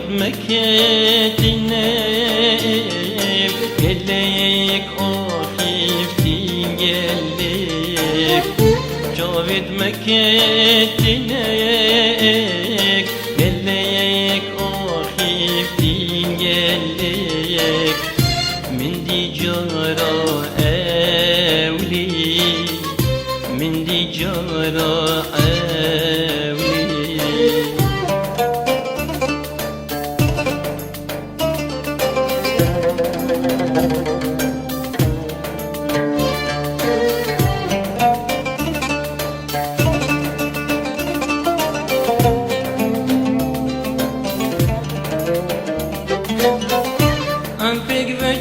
مكتنا قليك أخيفتين قليك جاوت مكتنا قليك أخيفتين قليك من دي جارة أولي من دي جارة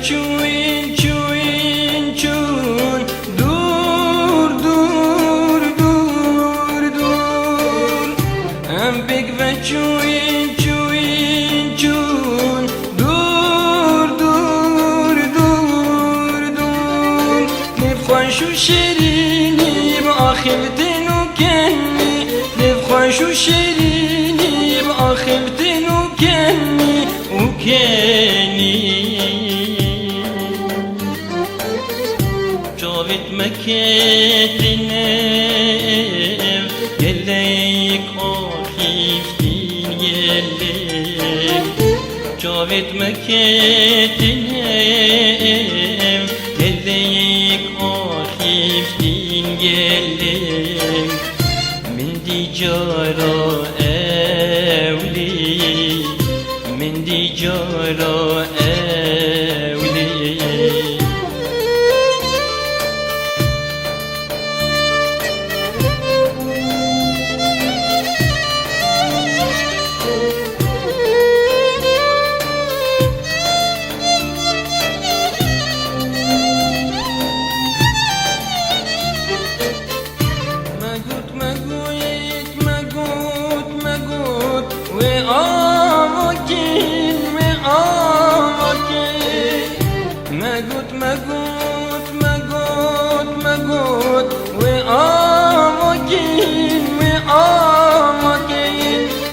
Çuin çuin çun dur dur dur dur Ampik ve çuin çuin çun dur dur dur dur Nefkhan şu şerini بآخرتين وكني نفخن شو شيريني بآخرتين وكني جاوت مكتنا يليك أخيفتين يليك جاوت مكتنا يليك أخيفتين يليك من دي جارة أولي من دي جارة أولي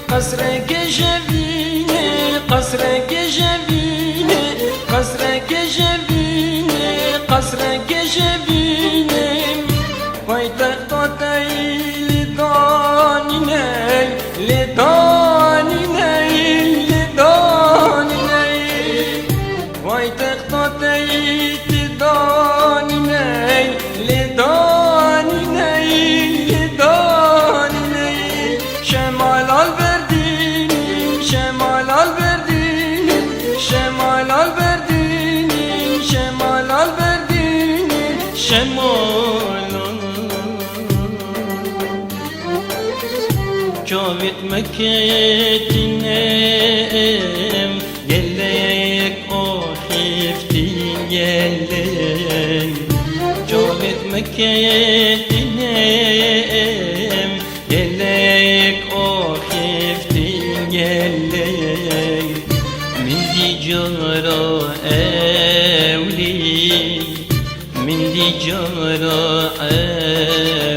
قصرك جبيني قصرك جبيني قصرك جبيني قصرك جبيني ويتقطعي لداني لداني لداني ويتقطعي لداني لداني لداني شمال البرديني شمال البرديني شمال البرديني شمال البرديني شمال جاوت مكتنا يليك أخيفتين يليك جاوت مكتنا يليك أخيفتين يليك من دي جارة أولي من دي جارة أولي